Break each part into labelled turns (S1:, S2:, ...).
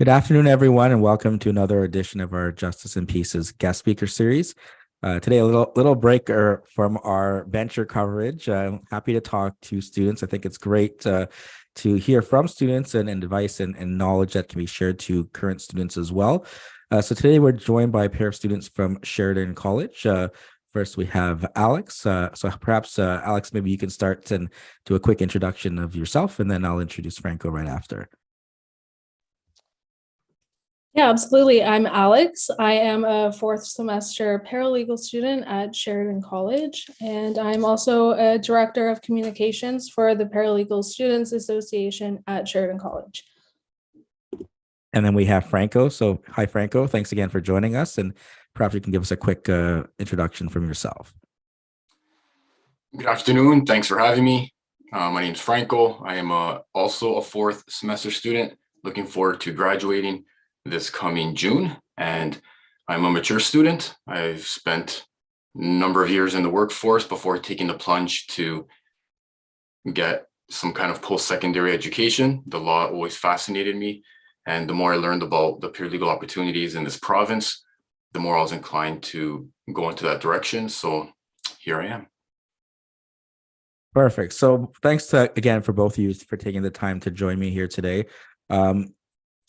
S1: Good afternoon, everyone, and welcome to another edition of our Justice and Pieces guest speaker series. Today, a little break from our venture coverage. I'm happy to talk to students. I think it's great to hear from students and advice and knowledge that can be shared to current students as well. So today, we're joined by a pair of students from Sheridan College. First, we have Alex. So perhaps, Alex, maybe you can start and do a quick introduction of yourself, and then I'll introduce Franco right after.
S2: Yeah, absolutely. I'm Alex. I am a fourth semester paralegal student at Sheridan College, and I'm also a director of communications for the Paralegal Students Association at Sheridan College.
S1: And then we have Franco. So hi, Franco. Thanks again for joining us. And perhaps you can give us a quick introduction from yourself.
S3: Good afternoon. Thanks for having me. My name is Franco. I am also a fourth semester student, looking forward to graduating this coming June. And I'm a mature student. I've spent a number of years in the workforce before taking the plunge to get some kind of post-secondary education. The law always fascinated me. And the more I learned about the paralegal opportunities in this province, the more I was inclined to go into that direction. So here I am.
S1: Perfect. So thanks again for both of you for taking the time to join me here today.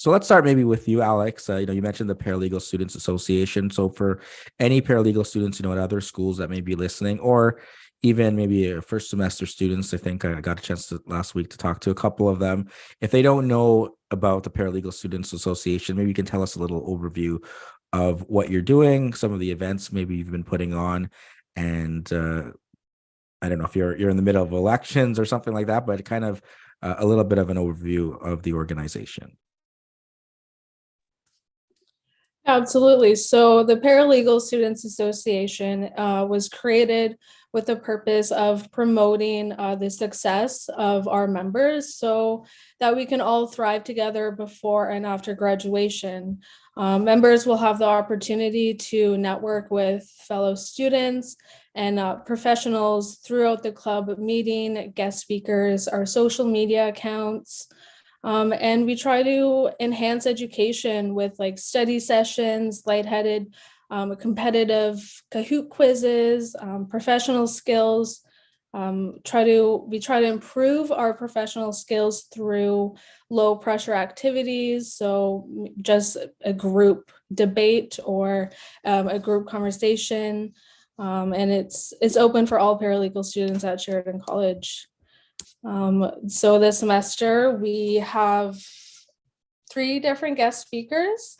S1: So let's start maybe with you, Alex. You mentioned the Paralegal Students Association. So for any paralegal students, at other schools that may be listening, or even maybe first semester students, I think I got a chance last week to talk to a couple of them. If they don't know about the Paralegal Students Association, maybe you can tell us a little overview of what you're doing, some of the events maybe you've been putting on, and I don't know if you're in the middle of elections or something like that, but kind of a little bit of an overview of the organization.
S2: Absolutely. So the Paralegal Students Association was created with the purpose of promoting the success of our members so that we can all thrive together before and after graduation. Members will have the opportunity to network with fellow students and professionals throughout the club meeting, guest speakers, our social media accounts. And we try to enhance education with like study sessions, lightheaded, competitive Kahoot quizzes, professional skills. We try to improve our professional skills through low pressure activities. So just a group debate or a group conversation. And it's open for all paralegal students at Sheridan College. So this semester we have 3 different guest speakers.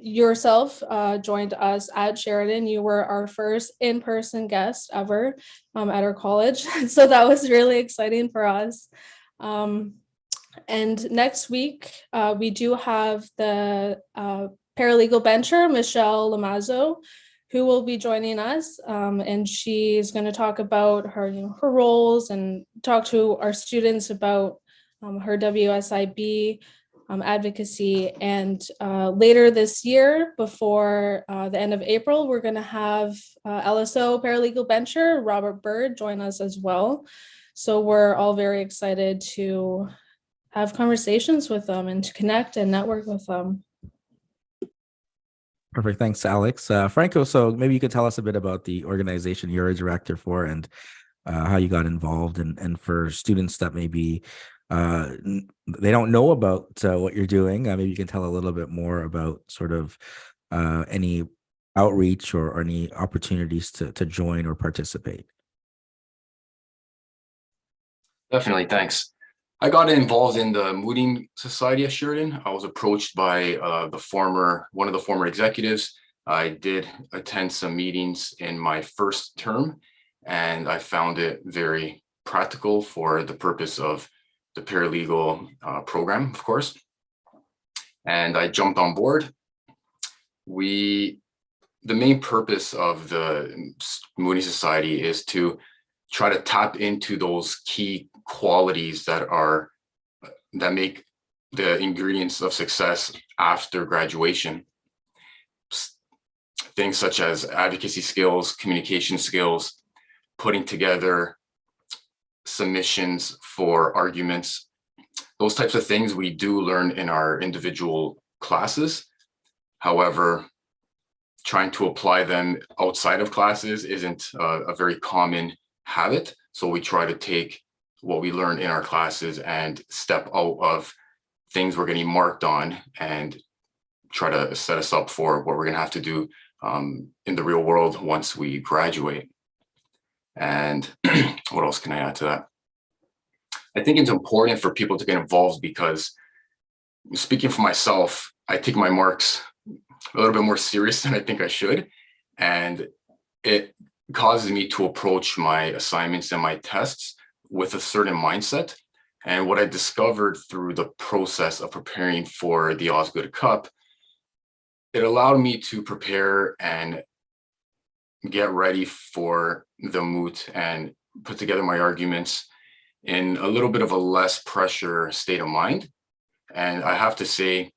S2: Yourself joined us at Sheridan. You were our first in-person guest ever at our college. So that was really exciting for us. And next week, we do have the paralegal bencher, Michelle Lamazzo, who will be joining us, and she's going to talk about her, her roles and talk to our students about her WSIB advocacy. And later this year, before the end of April, we're going to have LSO paralegal bencher Robert Bird join us as well. So we're all very excited to have conversations with them and to connect and network with them.
S1: Perfect. Thanks, Alex. Franco, so maybe you could tell us a bit about the organization you're a director for and how you got involved, and for students that maybe they don't know about what you're doing, maybe you can tell a little bit more about sort of any outreach or any opportunities to join or participate.
S3: Definitely, thanks. I got involved in the Mooting Society at Sheridan. I was approached by one of the former executives. I did attend some meetings in my first term, and I found it very practical for the purpose of the paralegal program, of course. And I jumped on board. The main purpose of the Mooting Society is to try to tap into those key qualities that make the ingredients of success after graduation. Things such as advocacy skills, communication skills, putting together submissions for arguments, those types of things we do learn in our individual classes. However, trying to apply them outside of classes isn't a very common habit. So we try to take what we learn in our classes and step out of things we're getting marked on and try to set us up for what we're going to have to do in the real world once we graduate. And what else can I add to that? I think it's important for people to get involved because, speaking for myself, I take my marks a little bit more serious than I think I should. And it causes me to approach my assignments and my tests with a certain mindset. And what I discovered through the process of preparing for the Osgood Cup, it allowed me to prepare and get ready for the moot and put together my arguments in a little bit of a less pressure state of mind. And I have to say,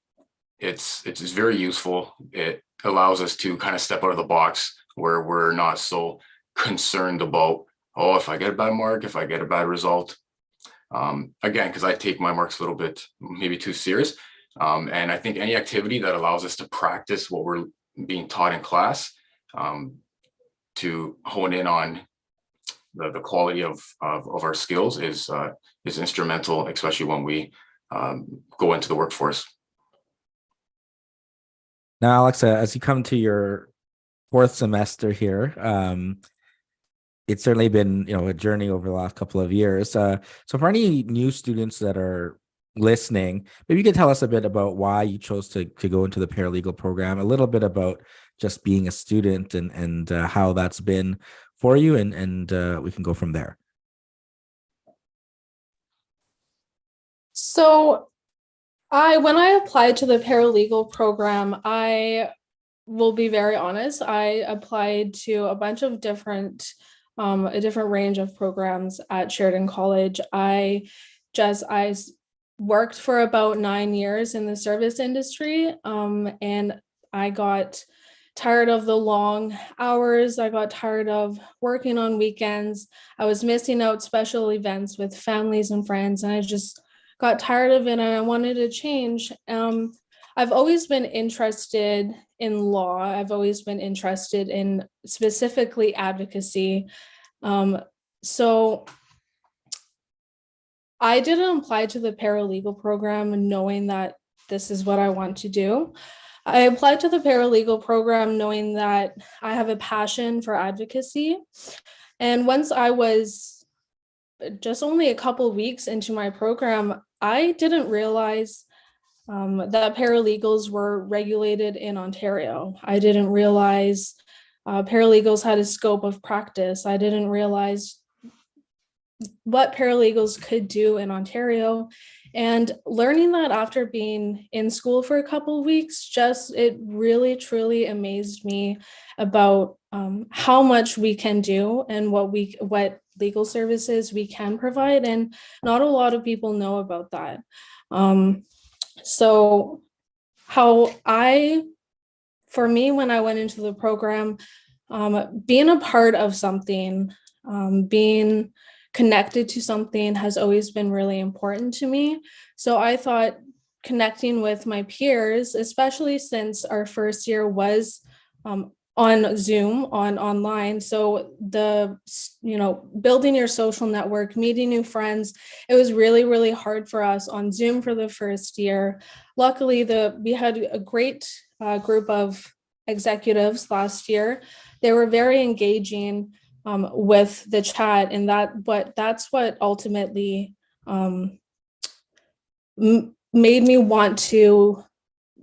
S3: it's very useful. It allows us to kind of step out of the box where we're not so concerned about, oh, if I get a bad mark, if I get a bad result. Again, because I take my marks a little bit maybe too serious. And I think any activity that allows us to practice what we're being taught in class, to hone in on the quality of our skills is instrumental, especially when we go into the workforce.
S1: Now, Alex, as you come to your fourth semester here, it's certainly been, a journey over the last couple of years. So for any new students that are listening, maybe you could tell us a bit about why you chose to go into the paralegal program, a little bit about just being a student and how that's been for you, and we can go from there.
S2: So when I applied to the paralegal program, I will be very honest, I applied to a bunch of different a different range of programs at Sheridan College. I worked for about 9 years in the service industry, and I got tired of the long hours. I got tired of working on weekends. I was missing out special events with families and friends, and I just got tired of it and I wanted to change. I've always been interested in law. I've always been interested in specifically advocacy. So I didn't apply to the paralegal program knowing that this is what I want to do. I applied to the paralegal program knowing that I have a passion for advocacy. And once I was just only a couple of weeks into my program, I didn't realize that paralegals were regulated in Ontario. I didn't realize paralegals had a scope of practice. I didn't realize what paralegals could do in Ontario. And learning that after being in school for a couple of weeks, it really, truly amazed me about how much we can do and what legal services we can provide. And not a lot of people know about that. So for me, when I went into the program, being a part of something, being connected to something has always been really important to me. So I thought connecting with my peers, especially since our first year was on Zoom, online. So building your social network, meeting new friends, it was really, really hard for us on Zoom for the first year. Luckily, we had a great group of executives last year. They were very engaging with the chat, and that's what ultimately made me want to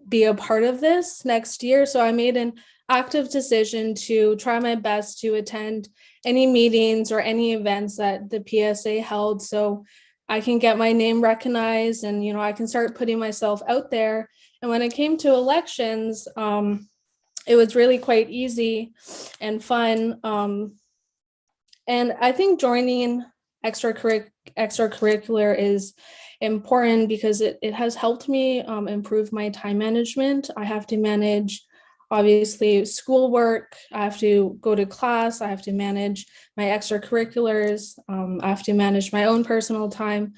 S2: be a part of this next year. So I made an active decision to try my best to attend any meetings or any events that the PSA held, so I can get my name recognized and I can start putting myself out there. And when it came to elections, it was really quite easy and fun. And I think joining extracurricular is important because it has helped me improve my time management. I have to manage, obviously, schoolwork. I have to go to class. I have to manage my extracurriculars. I have to manage my own personal time.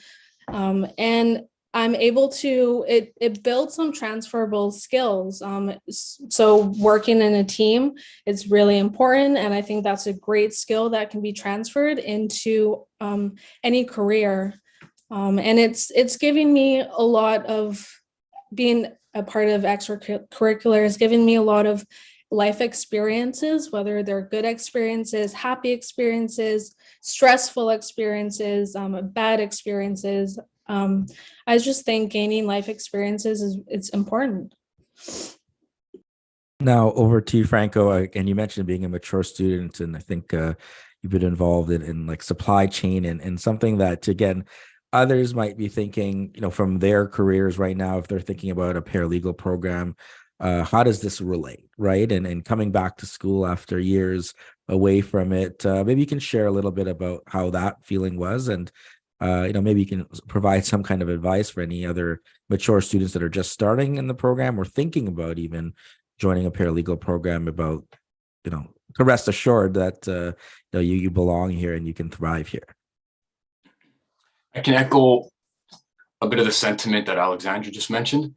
S2: And I'm able to, it builds some transferable skills. So working in a team is really important. And I think that's a great skill that can be transferred into any career. And it's giving me a lot of, being a part of extracurricular is giving me a lot of life experiences, whether they're good experiences, happy experiences, stressful experiences, bad experiences. I just think gaining life experiences it's important.
S1: Now over to you, Franco. And you mentioned being a mature student, and I think you've been involved in like supply chain and something that, again, others might be thinking, from their careers right now, if they're thinking about a paralegal program, how does this relate, right? And coming back to school after years away from it, maybe you can share a little bit about how that feeling was, and maybe you can provide some kind of advice for any other mature students that are just starting in the program or thinking about even joining a paralegal program, about, to rest assured that you belong here and you can thrive here.
S3: I can echo a bit of the sentiment that Alexandra just mentioned.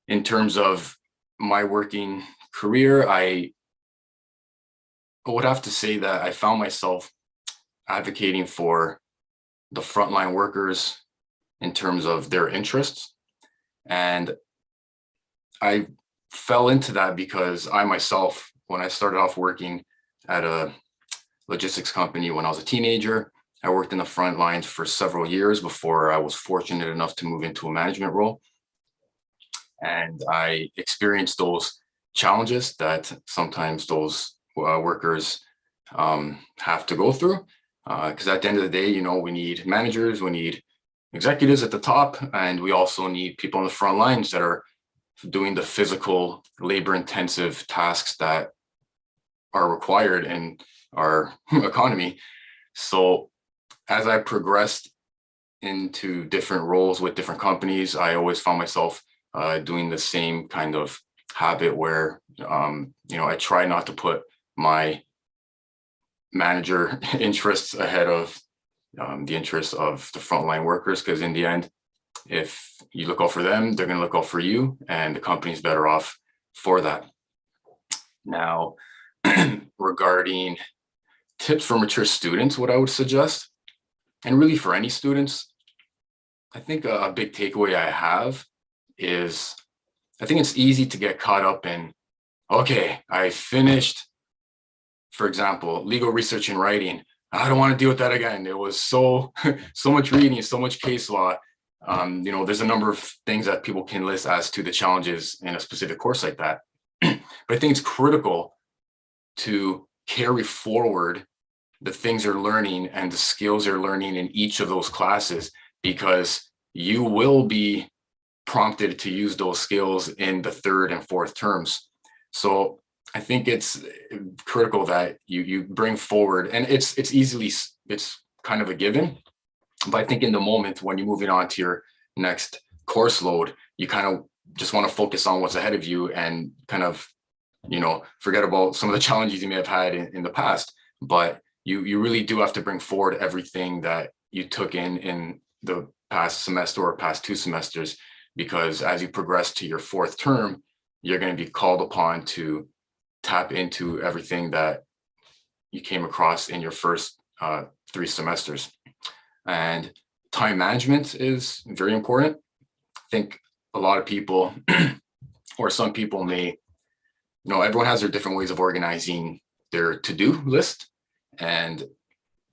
S3: In terms of my working career, I would have to say that I found myself advocating for the frontline workers in terms of their interests. And I fell into that because I myself, when I started off working at a logistics company when I was a teenager, I worked in the front lines for several years before I was fortunate enough to move into a management role. And I experienced those challenges that sometimes those workers have to go through. Because at the end of the day, we need managers, we need executives at the top, and we also need people on the front lines that are doing the physical, labor-intensive tasks that are required in our economy. So as I progressed into different roles with different companies, I always found myself doing the same kind of habit where, I try not to put my manager interests ahead of the interests of the frontline workers, because in the end, if you look out for them, they're going to look out for you, and the company's better off for that. Now, regarding tips for mature students, what I would suggest, and really for any students, I think a big takeaway I have is, I think it's easy to get caught up in, okay, I finished, for example, legal research and writing. I don't want to deal with that again. It was so much reading, so much case law. There's a number of things that people can list as to the challenges in a specific course like that. But I think it's critical to carry forward the things you're learning and the skills you're learning in each of those classes, because you will be prompted to use those skills in the third and fourth terms. So I think it's critical that you bring forward, and it's kind of a given, but I think in the moment when you're moving on to your next course load, you kind of just want to focus on what's ahead of you and kind of, forget about some of the challenges you may have had in the past. But you really do have to bring forward everything that you took in the past semester or past 2 semesters, because as you progress to your 4th term, you're going to be called upon to tap into everything that you came across in your first 3 semesters. And time management is very important. I think a lot of people or some people may, everyone has their different ways of organizing their to-do list. And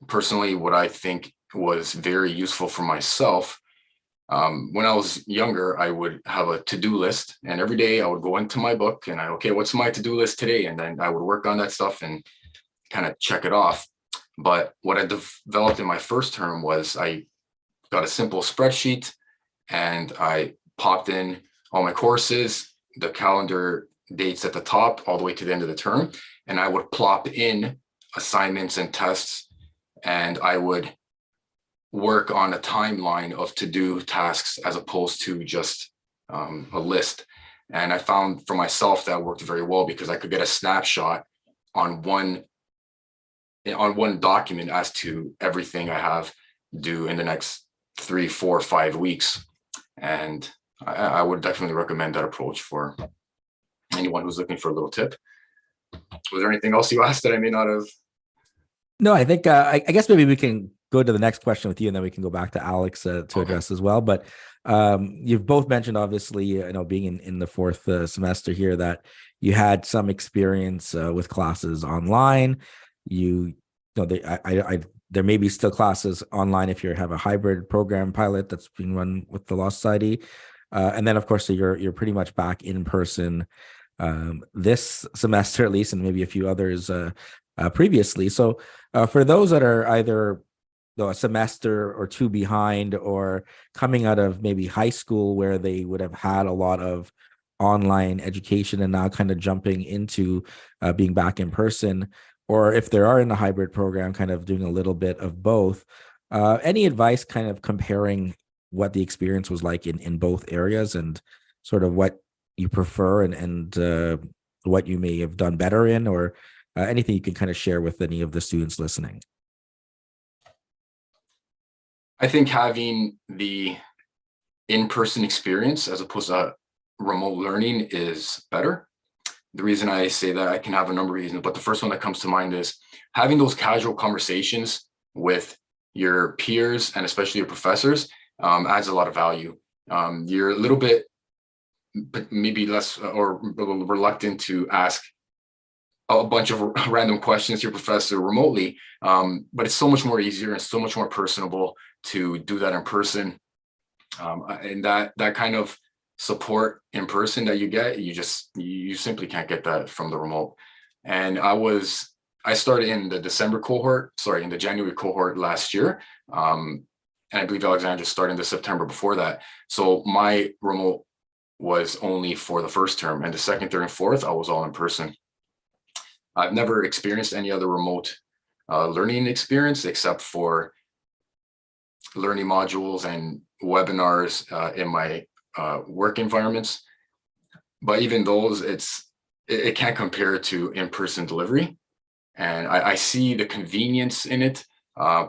S3: personally, what I think was very useful for myself, when I was younger, I would have a to-do list, and every day I would go into my book and okay, what's my to-do list today? And then I would work on that stuff and kind of check it off. But what I developed in my first term was I got a simple spreadsheet and I popped in all my courses, the calendar dates at the top all the way to the end of the term. And I would plop in assignments and tests, and I would work on a timeline of to-do tasks as opposed to just a list. And I found for myself that worked very well, because I could get a snapshot on one document as to everything I have due in the next 3, 4, 5 weeks. And I would definitely recommend that approach for anyone who's looking for a little tip. Was there anything else you asked that I may not have?
S1: No, I think I guess maybe we can go to the next question with you, and then we can go back to Alex to address as well. But you've both mentioned, obviously, being in the fourth semester here, that you had some experience with classes online. There may be still classes online if you have a hybrid program pilot that's being run with the Law Society, and then of course you're pretty much back in person this semester at least, and maybe a few others previously. So for those that are either a semester or two behind, or coming out of maybe high school where they would have had a lot of online education and now kind of jumping into being back in person, or if they are in a hybrid program, kind of doing a little bit of both, any advice kind of comparing what the experience was like in both areas, and sort of what you prefer, and what you may have done better in, or anything you can kind of share with any of the students listening?
S3: I think having the in-person experience as opposed to remote learning is better. The reason I say that, I can have a number of reasons, but the first one that comes to mind is having those casual conversations with your peers and especially your professors adds a lot of value. You're a little bit maybe less or reluctant to ask a bunch of random questions to your professor remotely, but it's so much more easier and so much more personable to do that in person. And that kind of support in person that you get, you simply can't get that from the remote. And I started in the January cohort last year. And I believe Alexandra started in the September before that. So my remote was only for the first term, and the second, third, and fourth, I was all in person. I've never experienced any other remote learning experience except for learning modules and webinars in my work environments. But even those, it can't compare to in-person delivery. And I see the convenience in it.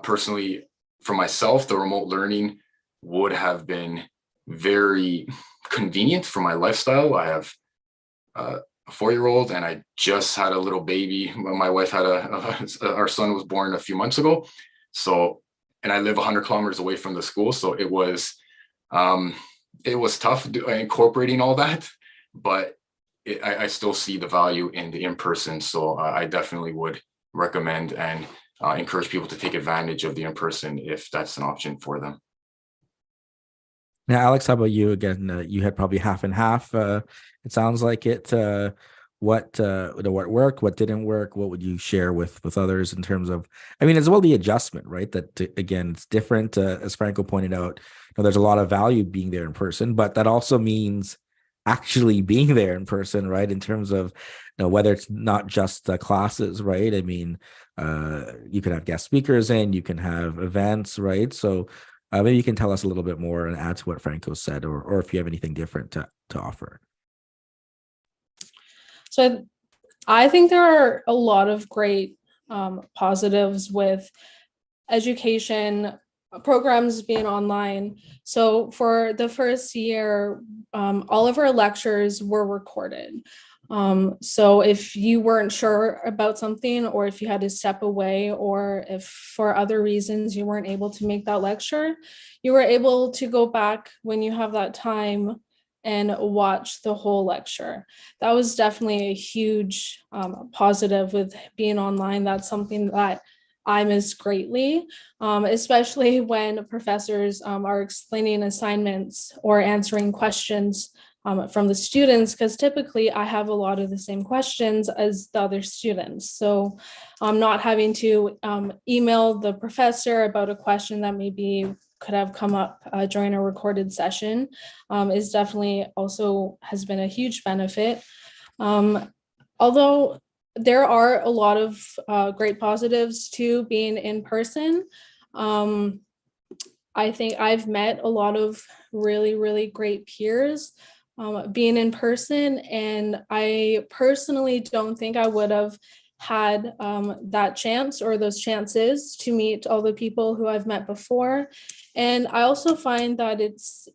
S3: Personally, for myself, the remote learning would have been very convenient for my lifestyle. I have a 4-year-old, and I just had a little baby. My wife had our son was born a few months ago. So, and I live 100 kilometers away from the school. So it was tough incorporating all that, but I still see the value in the in-person. So I definitely would recommend and encourage people to take advantage of the in-person if that's an option for them.
S1: Now, Alex, how about you? Again, you had probably half and half. It sounds like it. What worked, what didn't work? What would you share with others in terms of, as well, the adjustment, right? That again, it's different. As Franco pointed out, there's a lot of value being there in person, but that also means actually being there in person, right? In terms of, whether it's not just classes, right? You can have guest speakers in, you can have events, right? So maybe you can tell us a little bit more and add to what Franco said, or if you have anything different to offer.
S2: So I think there are a lot of great positives with education programs being online. So for the first year, all of our lectures were recorded. So if you weren't sure about something, or if you had to step away, or if for other reasons you weren't able to make that lecture, you were able to go back when you have that time and watch the whole lecture. That was definitely a huge positive with being online. That's something that I miss greatly, especially when professors are explaining assignments or answering questions from the students, because typically I have a lot of the same questions as the other students. So not having to email the professor about a question that maybe could have come up during a recorded session is definitely also has been a huge benefit. Although there are a lot of great positives to being in person. I think I've met a lot of really, really great peers being in person, and I personally don't think I would have had that chance or those chances to meet all the people who I've met before. And I also find that it's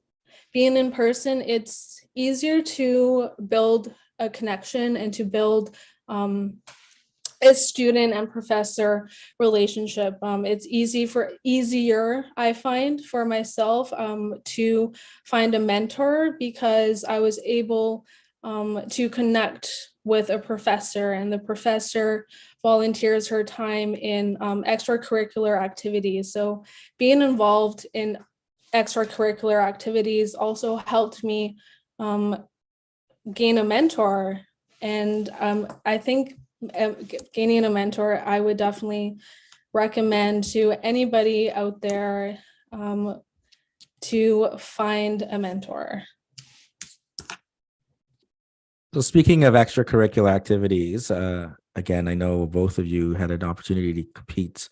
S2: being in person, it's easier to build a connection and to build a student and professor relationship. It's easier, I find, for myself to find a mentor, because I was able to connect with a professor, and the professor volunteers her time in extracurricular activities. So being involved in extracurricular activities also helped me gain a mentor. And I think gaining a mentor, I would definitely recommend to anybody out there to find a mentor.
S1: So speaking of extracurricular activities, again, I know both of you had an opportunity to compete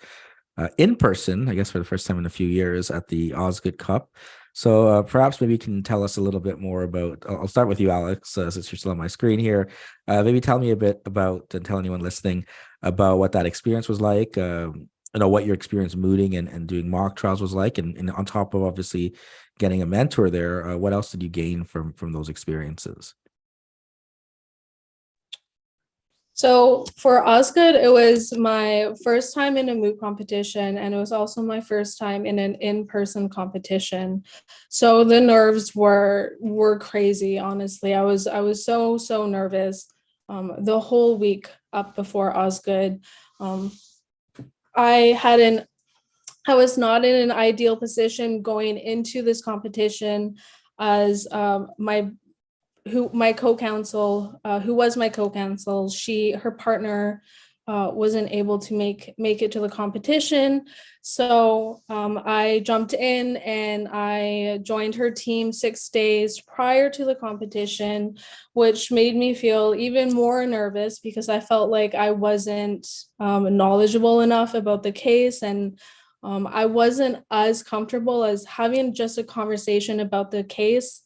S1: in person, I guess for the first time in a few years, at the Osgood Cup. So perhaps maybe you can tell us a little bit more about, I'll start with you, Alex, since you're still on my screen here. Maybe tell me a bit about, and tell anyone listening about what that experience was like, what your experience mooting and doing mock trials was like. And on top of obviously getting a mentor there, what else did you gain from those experiences?
S2: So for Osgood, it was my first time in a moot competition, and it was also my first time in an in-person competition. So the nerves were crazy, honestly. I was so nervous the whole week up before Osgood. I was not in an ideal position going into this competition, as my co-counsel, who was my co-counsel, her partner wasn't able to make it to the competition. So I jumped in and I joined her team 6 days prior to the competition, which made me feel even more nervous because I felt like I wasn't knowledgeable enough about the case, and I wasn't as comfortable as having just a conversation about the case,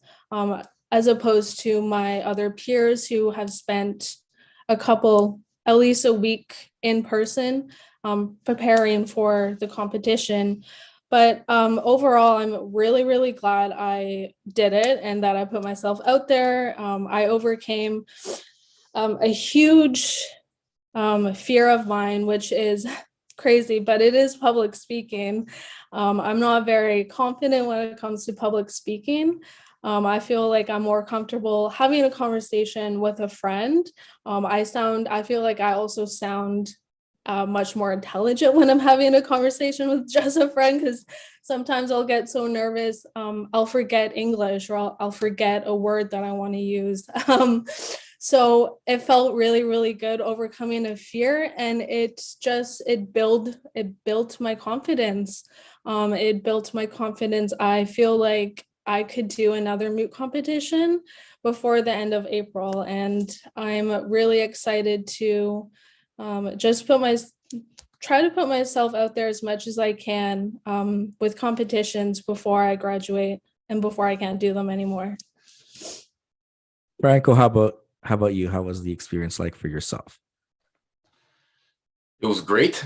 S2: as opposed to my other peers who have spent at least a week in person preparing for the competition. But overall, I'm really glad I did it and that I put myself out there. I overcame a huge fear of mine, which is crazy, but it is public speaking. I'm not very confident when it comes to public speaking. I feel like I'm more comfortable having a conversation with a friend. I feel like I also sound much more intelligent when I'm having a conversation with just a friend, because sometimes I'll get so nervous, I'll forget English, or I'll forget a word that I want to use. So it felt really good overcoming a fear, and it built my confidence. It built my confidence. I feel like I could do another moot competition before the end of April, and I'm really excited to just try to put myself out there as much as I can with competitions before I graduate and before I can't do them anymore.
S1: Franco, how about you? How was the experience like for yourself?
S3: It was great.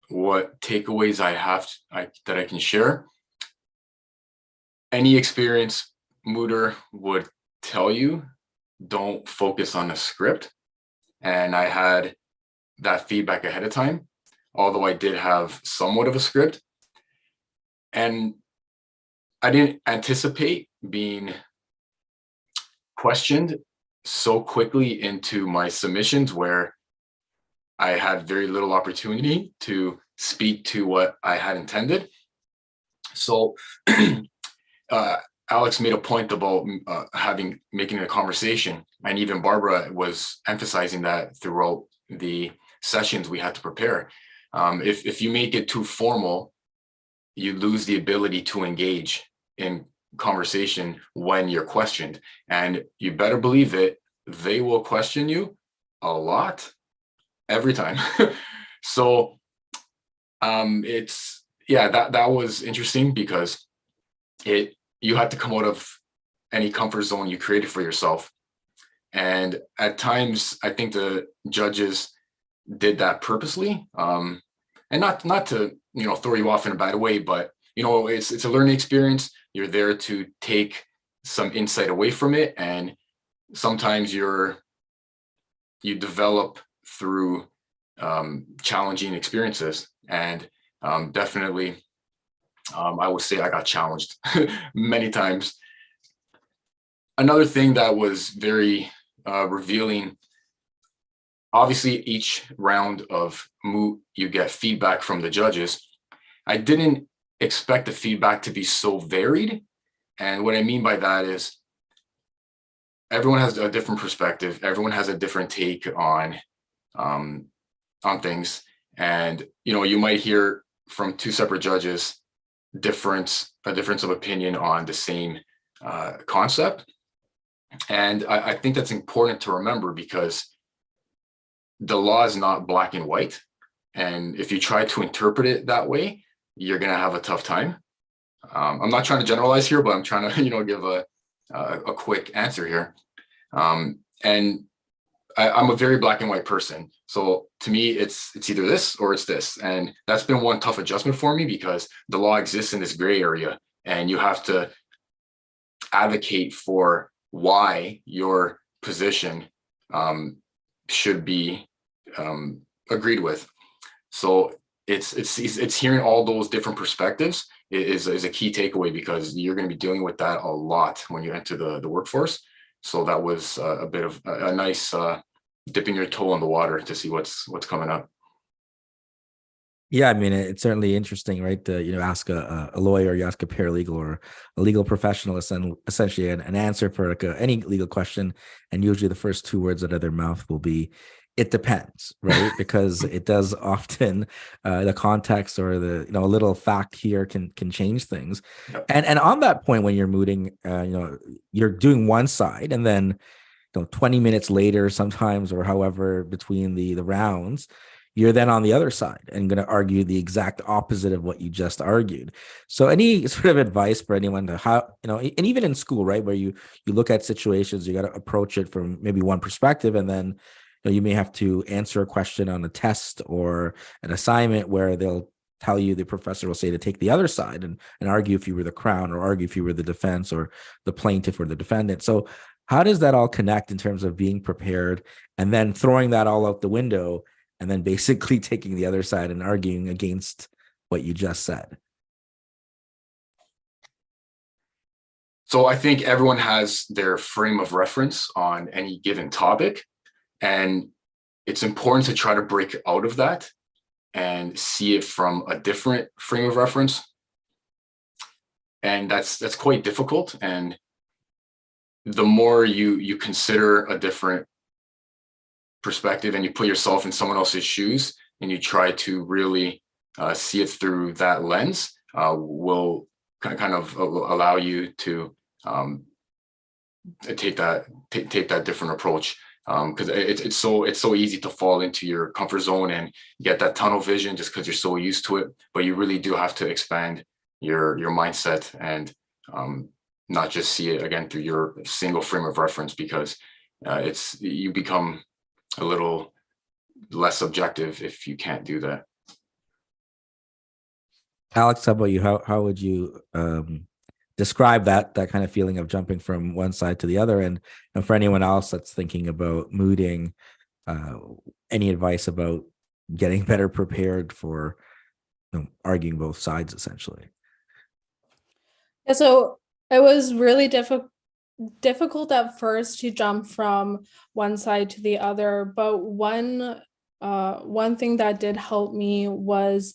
S3: What takeaways that I can share? Any experienced mooter would tell you, don't focus on the script. And I had that feedback ahead of time, although I did have somewhat of a script. And I didn't anticipate being questioned so quickly into my submissions, where I had very little opportunity to speak to what I had intended. So Alex made a point about making a conversation, and even Barbara was emphasizing that throughout the sessions we had to prepare. If you make it too formal, you lose the ability to engage in conversation when you're questioned, and you better believe it, they will question you a lot every time. So that was interesting, because you had to come out of any comfort zone you created for yourself. And at times, I think the judges did that purposely, and not to throw you off in a bad way, but it's a learning experience. you're there to take some insight away from it, and sometimes you develop through challenging experiences. And definitely, I would say I got challenged many times. Another thing that was very revealing, obviously each round of moot, you get feedback from the judges. I didn't expect the feedback to be so varied. And what I mean by that is everyone has a different perspective. Everyone has a different take on things. And, you might hear from two separate judges a difference of opinion on the same concept. And I think that's important to remember, because the law is not black and white. And if you try to interpret it that way, you're going to have a tough time. I'm not trying to generalize here, but I'm trying to, give a quick answer here. And I'm a very black and white person. So to me, it's either this or it's this. And that's been one tough adjustment for me, because the law exists in this gray area, and you have to advocate for why your position should be agreed with. So it's hearing all those different perspectives is a key takeaway, because you're going to be dealing with that a lot when you enter the workforce. So that was a bit of a nice dipping your toe in the water to see what's coming up.
S1: Yeah, I mean, it's certainly interesting, right? To ask a lawyer, you ask a paralegal or a legal professional, essentially an answer for like any legal question, and usually the first two words out of their mouth will be, "It depends," right? Because it does often, the context or the a little fact here can change things.
S3: Yep.
S1: And on that point, when you're mooting, you're doing one side, and then 20 minutes later, sometimes, or however between the rounds, you're then on the other side and going to argue the exact opposite of what you just argued. So any sort of advice for anyone to how, and even in school, right, where you look at situations, you got to approach it from maybe one perspective, and then you may have to answer a question on a test or an assignment where they'll tell you, the professor will say to take the other side and argue if you were the crown, or argue if you were the defense or the plaintiff or the defendant. So how does that all connect in terms of being prepared and then throwing that all out the window and then basically taking the other side and arguing against what you just said?
S3: So I think everyone has their frame of reference on any given topic, and it's important to try to break out of that and see it from a different frame of reference. And that's quite difficult. And the more you consider a different perspective and you put yourself in someone else's shoes and you try to really see it through that lens, will kind of allow you to take that different approach. Because it's so easy to fall into your comfort zone and get that tunnel vision just because you're so used to it. But you really do have to expand your mindset and not just see it again through your single frame of reference, because you become a little less objective if you can't do that.
S1: Alex, how about you? How would you describe that kind of feeling of jumping from one side to the other? And for anyone else that's thinking about mooting, any advice about getting better prepared for arguing both sides, essentially?
S2: Yeah, so it was really difficult at first to jump from one side to the other, but one thing that did help me was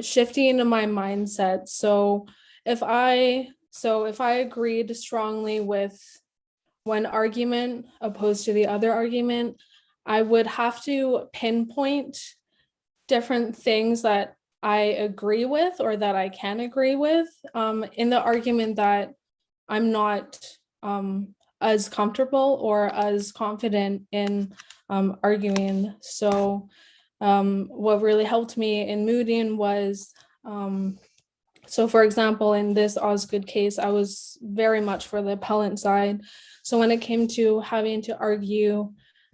S2: shifting my mindset. So if I agreed strongly with one argument opposed to the other argument, I would have to pinpoint different things that I agree with or that I can agree with in the argument that I'm not as comfortable or as confident in arguing. So what really helped me in mooting was, so for example, in this Osgood case, I was very much for the appellant side. So when it came to having to argue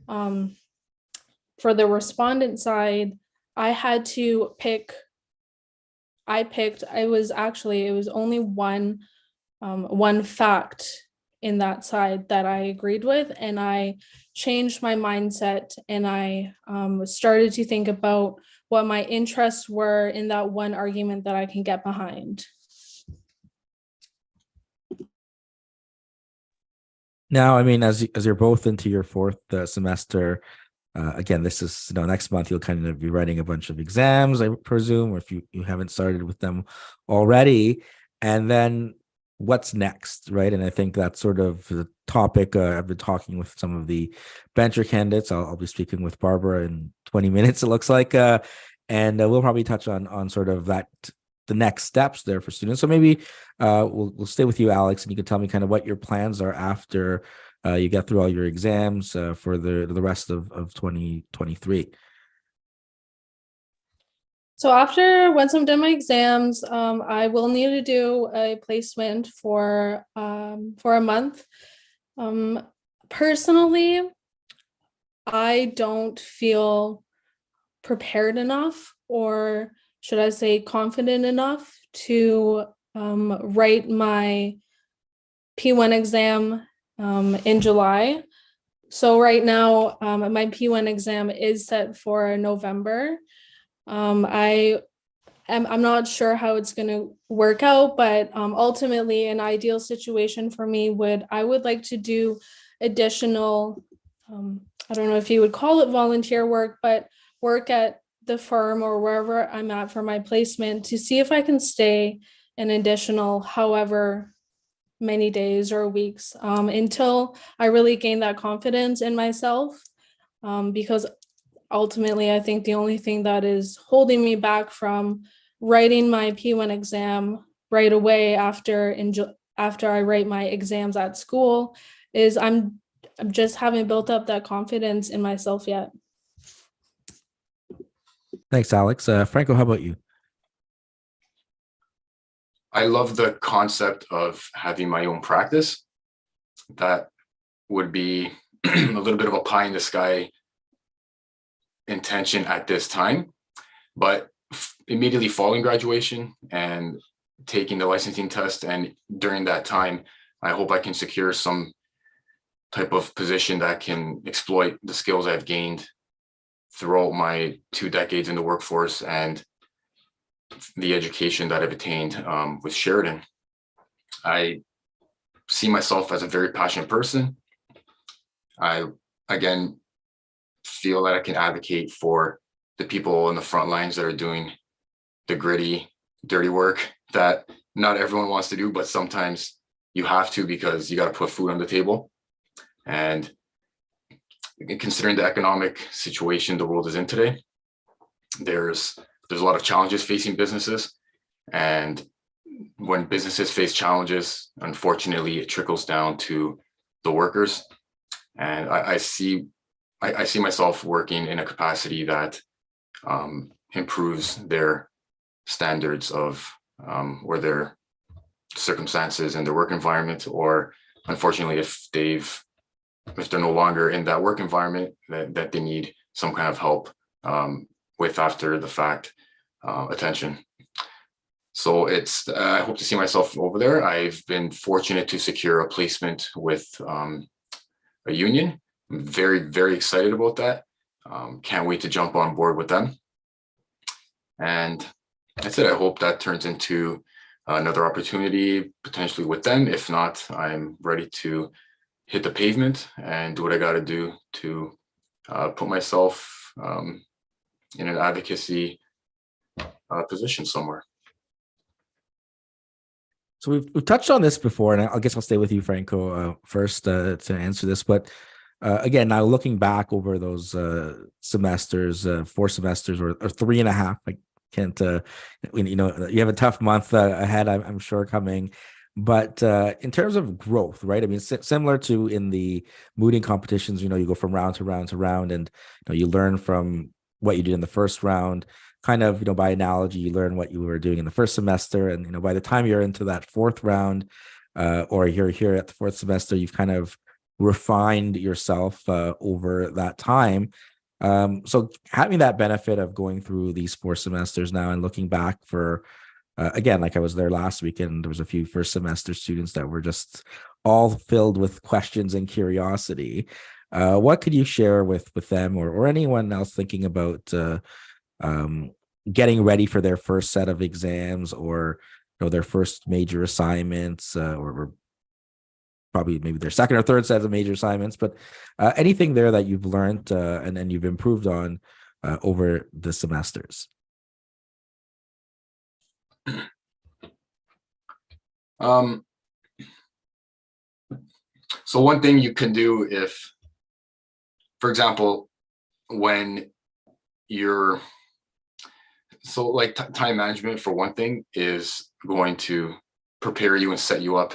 S2: for the respondent side, I had to pick. It was only one one fact in that side that I agreed with, and I changed my mindset, and I started to think about what my interests were in that one argument that I can get behind.
S1: Now, I mean, as you're both into your fourth semester, again, this is, next month you'll kind of be writing a bunch of exams, I presume, or if you haven't started with them already. And then what's next, right? And I think that's sort of the topic. I've been talking with some of the venture candidates. I'll be speaking with Barbara in 20 minutes, it looks like. And we'll probably touch on sort of that, the next steps there for students. So maybe we'll stay with you, Alex, and you can tell me kind of what your plans are after you get through all your exams for the rest of 2023.
S2: So once I'm done my exams, I will need to do a placement for a month. Personally, I don't feel prepared enough, or should I say confident enough, to write my P1 exam in July. So right now, my P1 exam is set for November. I'm not sure how it's going to work out, but ultimately, an ideal situation for me I would like to do additional, I don't know if you would call it volunteer work, but work at the firm or wherever I'm at for my placement to see if I can stay an additional however many days or weeks until I really gain that confidence in myself, because ultimately I think the only thing that is holding me back from writing my P1 exam right away after I write my exams at school is I'm just haven't built up that confidence in myself yet.
S1: Thanks, Alex. Franco, how about you?
S3: I love the concept of having my own practice. That would be a little bit of a pie in the sky intention at this time, but immediately following graduation and taking the licensing test, and during that time, I hope I can secure some type of position that can exploit the skills I've gained throughout my 2 decades in the workforce and the education that I've attained with Sheridan. I see myself as a very passionate person. I, again, feel that I can advocate for the people in the front lines that are doing the gritty, dirty work that not everyone wants to do, but sometimes you have to because you got to put food on the table. And considering the economic situation the world is in today, there's a lot of challenges facing businesses. And when businesses face challenges, unfortunately, it trickles down to the workers. And I see myself working in a capacity that improves their standards of or their circumstances in their work environment, or unfortunately, if they're no longer in that work environment that they need some kind of help with after the fact attention. So I hope to see myself over there. I've been fortunate to secure a placement with a union. I'm very, very excited about that. Can't wait to jump on board with them. And that's it. I hope that turns into another opportunity potentially with them. If not, I'm ready to hit the pavement and do what I got to do to put myself in an advocacy position somewhere.
S1: So we've touched on this before, and I guess I'll stay with you, Franco, first to answer this. But again, now looking back over those semesters, 4 semesters or 3.5, I can't, you have a tough month ahead, I'm sure, coming. But in terms of growth, right? I mean, similar to in the mooting competitions, you go from round to round to round, and you learn from what you did in the first round. Kind of, by analogy, you learn what you were doing in the first semester, and by the time you're into that 4th round, or you're here at the 4th semester, you've kind of refined yourself over that time. So having that benefit of going through these 4 semesters now and looking back for again, like I was there last week, and there was a few first semester students that were just all filled with questions and curiosity. What could you share with them, or anyone else thinking about um, getting ready for their first set of exams, or their first major assignments, or probably maybe their second or third set of major assignments, but anything there that you've learned and then you've improved on over the semesters?
S3: So one thing you can do if, for example, when you're, so like time management for one thing is going to prepare you and set you up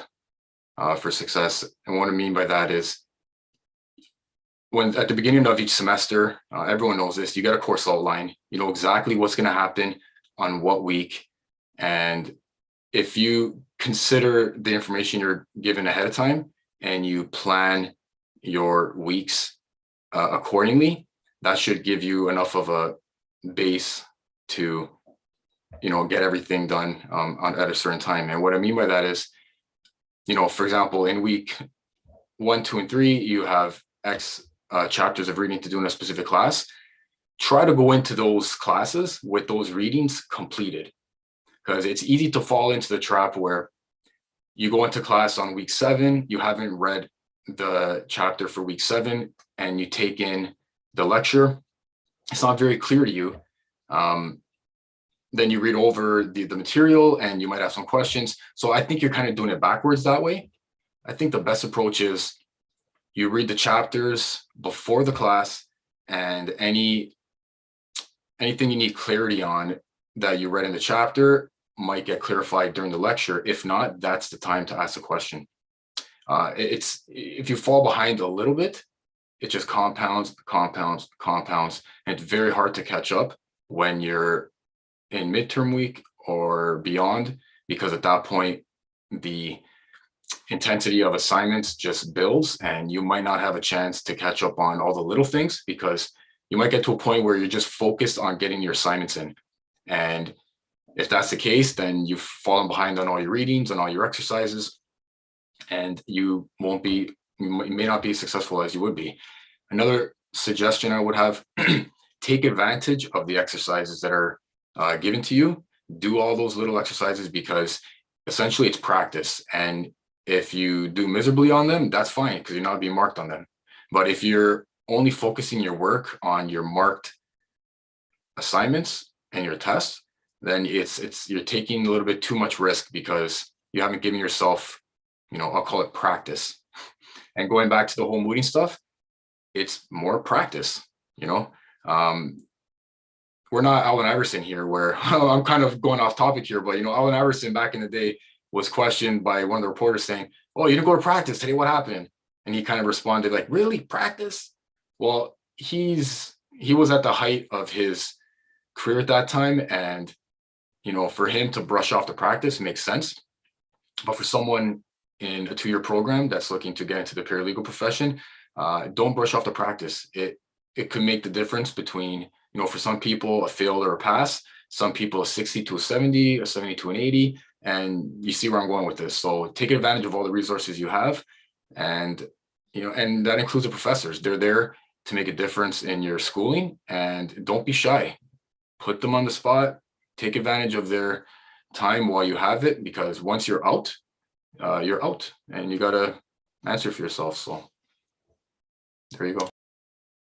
S3: for success. And what I mean by that is when at the beginning of each semester, everyone knows this, you got a course outline, you know exactly what's going to happen on what week. And if you consider the information you're given ahead of time and you plan your weeks accordingly, that should give you enough of a base to, get everything done at a certain time. And what I mean by that is, for example, in week 1, 2, and 3, you have X chapters of reading to do in a specific class. Try to go into those classes with those readings completed, because it's easy to fall into the trap where you go into class on week 7, you haven't read the chapter for week 7, and you take in the lecture. It's not very clear to you. Then you read over the material and you might have some questions. So I think you're kind of doing it backwards that way. I think the best approach is you read the chapters before the class, and anything you need clarity on that you read in the chapter might get clarified during the lecture. If not, that's the time to ask a question. It's if you fall behind a little bit, it just compounds, and it's very hard to catch up when you're in midterm week or beyond, because at that point, the intensity of assignments just builds and you might not have a chance to catch up on all the little things, because you might get to a point where you're just focused on getting your assignments in. And if that's the case, then you've fallen behind on all your readings and all your exercises, and you may not be as successful as you would be. Another suggestion I would have, take advantage of the exercises that are given to you. Do all those little exercises, because essentially it's practice. And if you do miserably on them, that's fine, because you're not being marked on them. But if you're only focusing your work on your marked assignments and your tests, then you're taking a little bit too much risk, because you haven't given yourself, I'll call it practice. And going back to the whole mooding stuff, it's more practice. We're not Allen Iverson here, where I'm kind of going off topic here, but Allen Iverson back in the day was questioned by one of the reporters saying, "Oh, you didn't go to practice today, what happened?" And he kind of responded like, "Really, practice?" Well, he was at the height of his career at that time, and for him to brush off the practice makes sense. But for someone in a 2-year program that's looking to get into the paralegal profession, don't brush off the practice. It could make the difference between, for some people, a fail or a pass, some people a 60 to a 70, a 70 to an 80, and you see where I'm going with this. So take advantage of all the resources you have, and and that includes the professors. They're there to make a difference in your schooling, and don't be shy. Put them on the spot. Take advantage of their time while you have it, because once you're out, and you got to answer for yourself. So there you go.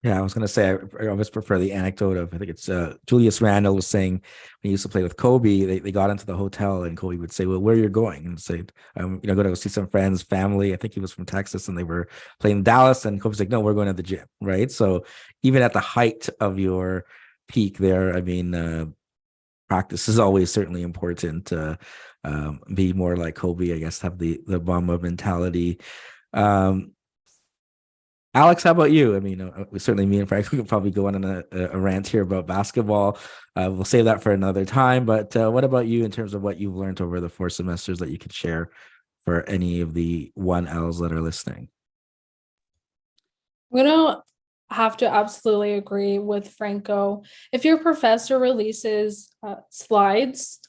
S1: Yeah, I was going to say, I always prefer the anecdote of, I think it's Julius Randle was saying when he used to play with Kobe, they got into the hotel and Kobe would say, "Well, where are you going?" And say, going to go see some friends, family. I think he was from Texas, and they were playing Dallas, and Kobe's like, "No, we're going to the gym." Right. So even at the height of your peak there, I mean, practice is always certainly important. Be more like Kobe, I guess, have the Mamba mentality. Alex, how about you? I mean, certainly me and Franco could probably go on a rant here about basketball. We'll save that for another time. But what about you in terms of what you've learned over the 4 semesters that you could share for any of the 1Ls that are listening?
S2: I'm gonna have to absolutely agree with Franco. If your professor releases slides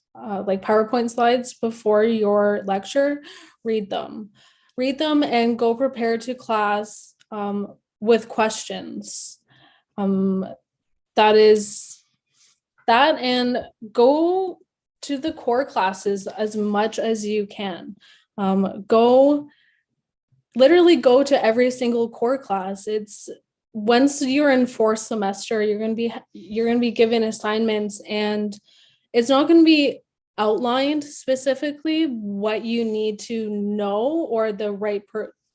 S2: like PowerPoint slides before your lecture, read them. Read them and go prepared to class with questions. That is that, and go to the core classes as much as you can. Literally go to every single core class. It's once you're in fourth semester, you're going to be given assignments, and it's not going to be outlined specifically what you need to know, or the right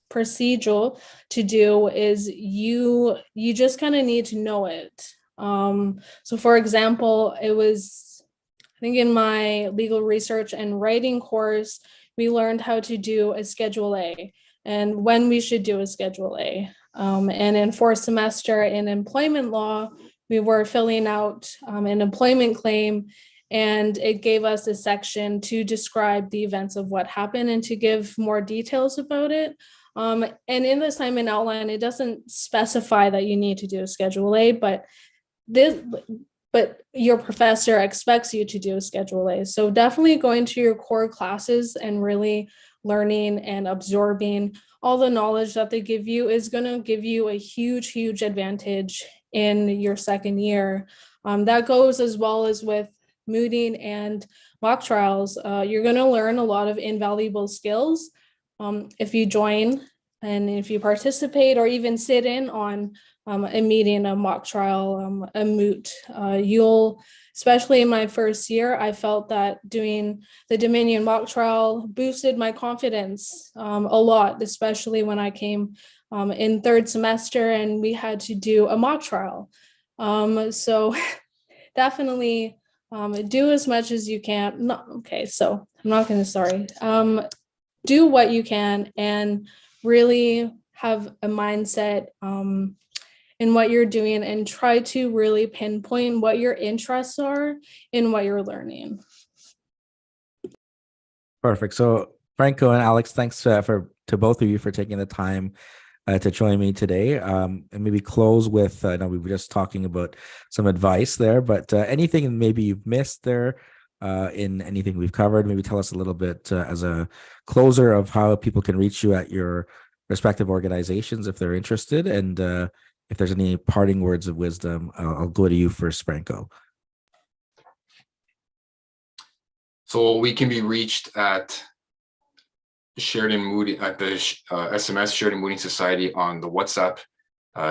S2: procedure to do. Is you just kind of need to know it. So for example, it was, I think in my legal research and writing course, we learned how to do a Schedule A and when we should do a Schedule A. And in fourth semester in employment law, we were filling out an employment claim, and it gave us a section to describe the events of what happened and to give more details about it. And in the assignment outline, it doesn't specify that you need to do a Schedule A, but your professor expects you to do a Schedule A. So definitely going to your core classes and really learning and absorbing all the knowledge that they give you is going to give you a huge advantage in your second year. That goes as well as with mooting and mock trials. You're going to learn a lot of invaluable skills if you join and if you participate or even sit in on a meeting, a mock trial, a moot. Especially in my first year, I felt that doing the Dominion mock trial boosted my confidence a lot, especially when I came in third semester and we had to do a mock trial. So definitely do as much as you can. So I'm not going to, do what you can and really have a mindset in what you're doing and try to really pinpoint what your interests are in what you're learning.
S1: Perfect. So Franco and Alex, thanks to both of you for taking the time to join me today. And maybe close with, I know we were just talking about some advice there, but anything maybe you've missed there in anything we've covered, maybe tell us a little bit as a closer of how people can reach you at your respective organizations if they're interested. And if there's any parting words of wisdom, I'll go to you first, Franco.
S3: So we can be reached at Sheridan Moody at the SMS Sheridan Mooting Society on the WhatsApp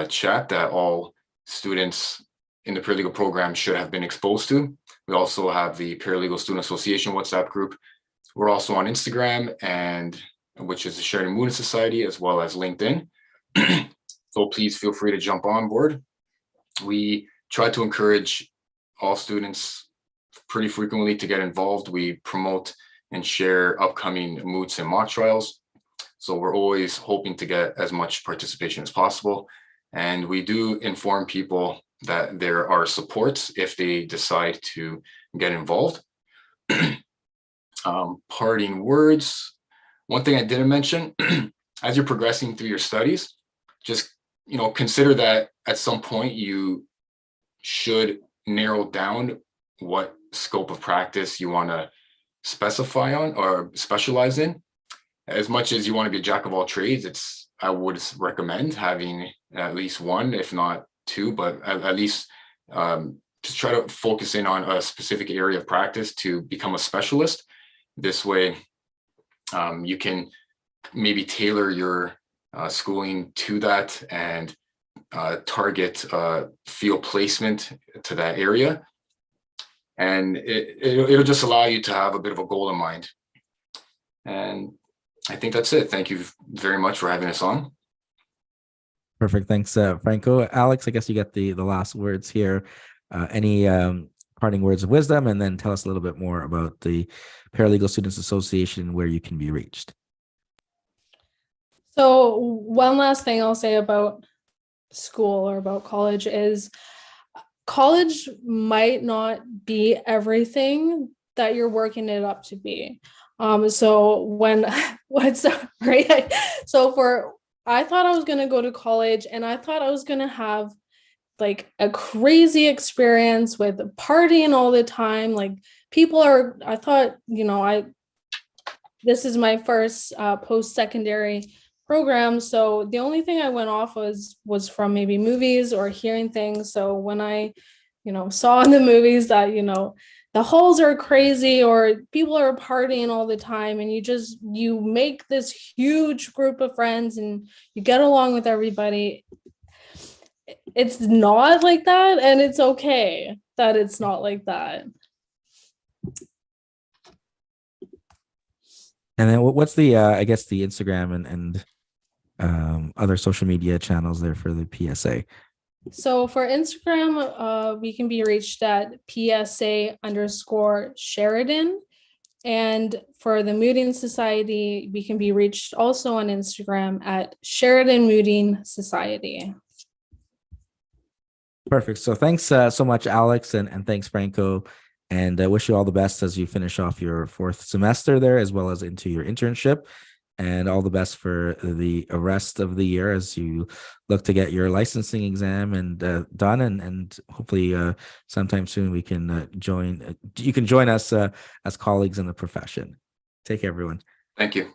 S3: chat that all students in the paralegal program should have been exposed to. We also have the Paralegal Student Association WhatsApp group. We're also on Instagram, which is the Sheridan Mooting Society, as well as LinkedIn. So please feel free to jump on board. We try to encourage all students pretty frequently to get involved. We promote and share upcoming moots and mock trials. So we're always hoping to get as much participation as possible. And we do inform people that there are supports if they decide to get involved. Parting words. One thing I didn't mention, as you're progressing through your studies, just consider that at some point you should narrow down what scope of practice you want to specify on or specialize in. As much as you want to be a jack of all trades, I would recommend having at least one, if not two, but at least just try to focus in on a specific area of practice to become a specialist. This way, you can maybe tailor your schooling to that and target field placement to that area. And it'll just allow you to have a bit of a goal in mind. And I think that's it. Thank you very much for having us on.
S1: Perfect. Thanks, Franco. Alex, I guess you got the last words here. Any parting words of wisdom, and then tell us a little bit more about the Paralegal Students Association, where you can be reached.
S2: So one last thing I'll say about school or about college is college might not be everything that you're working it up to be. I thought I was going to go to college and I thought I was going to have like a crazy experience with partying all the time. Like people are, I thought, this is my first post-secondary program. So the only thing I went off was from maybe movies or hearing things. So when I, saw in the movies that, the halls are crazy or people are partying all the time, and you make this huge group of friends and you get along with everybody. It's not like that, and it's okay that it's not like that.
S1: And then what's the I guess the Instagram and other social media channels there for the PSA?
S2: So for Instagram, we can be reached at PSA_Sheridan. And for the Mooting Society, we can be reached also on Instagram at Sheridan Mooting Society.
S1: Perfect. So thanks so much, Alex, and thanks, Franco. And I wish you all the best as you finish off your 4th semester there, as well as into your internship. And all the best for the rest of the year as you look to get your licensing exam and done. And hopefully sometime soon we can you can join us as colleagues in the profession. Take care, everyone.
S3: Thank you.